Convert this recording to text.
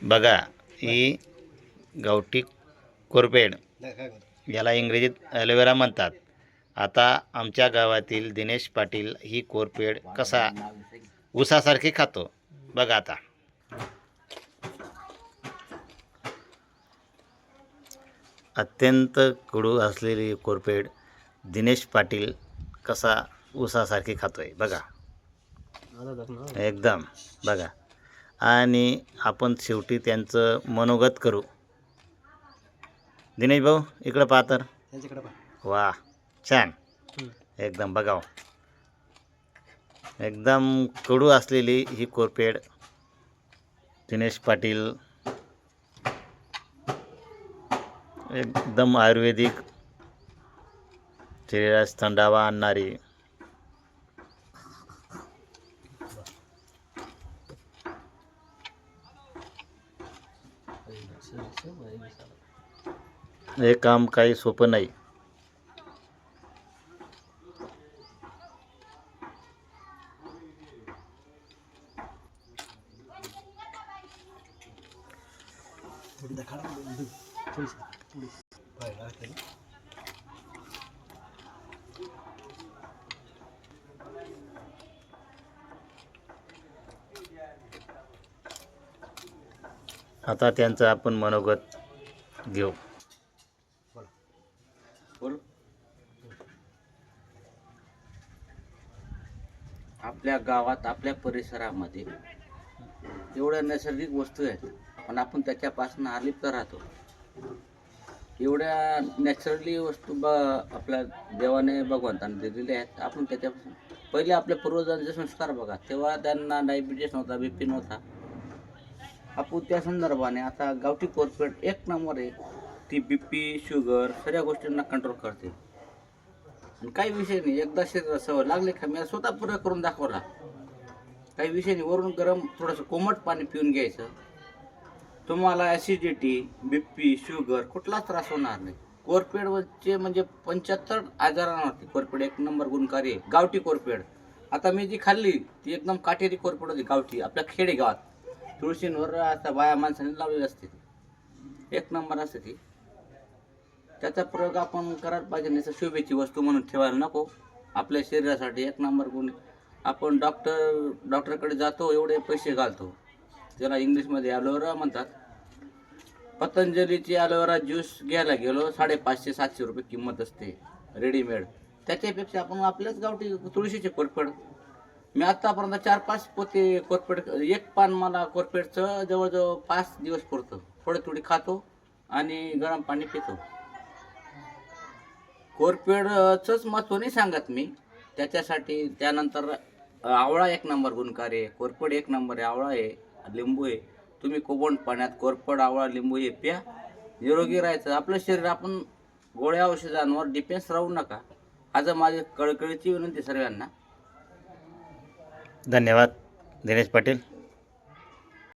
बघा, ही गावठी कोरफड, याला इंग्रजीत ॲलोवेरा म्हणतात. आता आमच्या गावातील दिनेश पाटील ही कोरफड कसा ऊसासारखी खातो बघा. आता अत्यंत कडू असलेली कोरफड दिनेश पाटील कसा ऊसासारखी खातोय बघा, एकदम बघा. आणि आपण शेवटी त्यांचं मनोगत करू. दिनेश भाऊ इकडं पहा तर, वा छान एकदम. बघाव, एकदम कडू असलेली ही कोरफड दिनेश पाटील एकदम आयुर्वेदिक, शरीरास थंडावा आणणारी. हे काम काही सोपं नाही. आता त्यांचं आपण मनोगत घेऊ. आपल्या गावात, आपल्या परिसरामध्ये एवढ्या नैसर्गिक वस्तू आहेत, पण आपण त्याच्यापासून अलिप्त राहतो. एवढ्या नॅचरली वस्तू आपल्या देवाने, भगवंताने दिलेल्या आहेत. आपण त्याच्यापासून पहिले आपल्या पूर्वजांचे संस्कार बघा, तेव्हा त्यांना डायबिटीस नव्हता, BP नव्हता. आपण त्या संदर्भाने आता गावठी कोरफड एक नंबर आहे. ती BP, शुगर सगळ्या गोष्टींना कंट्रोल करते. आणि काही विषय नाही, एकदा शरीर सवय लागले का, मी स्वतः पुरा करून दाखवला. काही विषय नाही, वरून गरम थोडंसं कोमट पाणी पिऊन घ्यायचं. तुम्हाला ॲसिडिटी, BP, शुगर कुठलाच त्रास होणार नाही. कोरफडचे म्हणजे 75 आजारांवरती कोरफड एक नंबर गुणकारी आहे. गावठी कोरफड आता मी जी खाल्ली ती एकदम काटेरी कोरफड होती, गावठी, आपल्या खेडेगावात तुळशींवर आता बाया माणसाने लावलेली असते, एक नंबर असते ती. त्याचा प्रयोग आपण करायला पाहिजे, नाही शोभेची वस्तू म्हणून ठेवायला नको. आपल्या शरीरासाठी एक नंबर गुण. आपण डॉक्टरकडे जातो, एवढे पैसे घालतो, त्याला इंग्लिशमध्ये ॲलोवेरा म्हणतात. पतंजलीची ॲलोवेरा ज्यूस घ्यायला गेलो 550-700 रुपये किंमत असते रेडीमेड. त्याच्यापेक्षा आपण आपल्याच गावठी तुळशीचे कोरफड, मी आत्तापर्यंत 4-5 पोते कोरफड, एक पान मला कोरफडचं जवळजवळ 5 दिवस पुरतं. थोडी खातो आणि गरम पाणी पितो. कोरफडचंच महत्त्व नाही सांगत मी त्याच्यासाठी. त्यानंतर आवळा एक नंबर गुणकारी आहे, कोरफड एक नंबर आहे, आवळा आहे, लिंबू आहे. तुम्ही कोमट पाण्यात कोरफड, आवळा, लिंबू हे प्या, निरोगी राहायचं. आपलं शरीर आपण गोळ्या औषधांवर डिपेंड राहू नका. आज माझी कळकळीची विनंती सर्वांना. धन्यवाद दिनेश पाटील.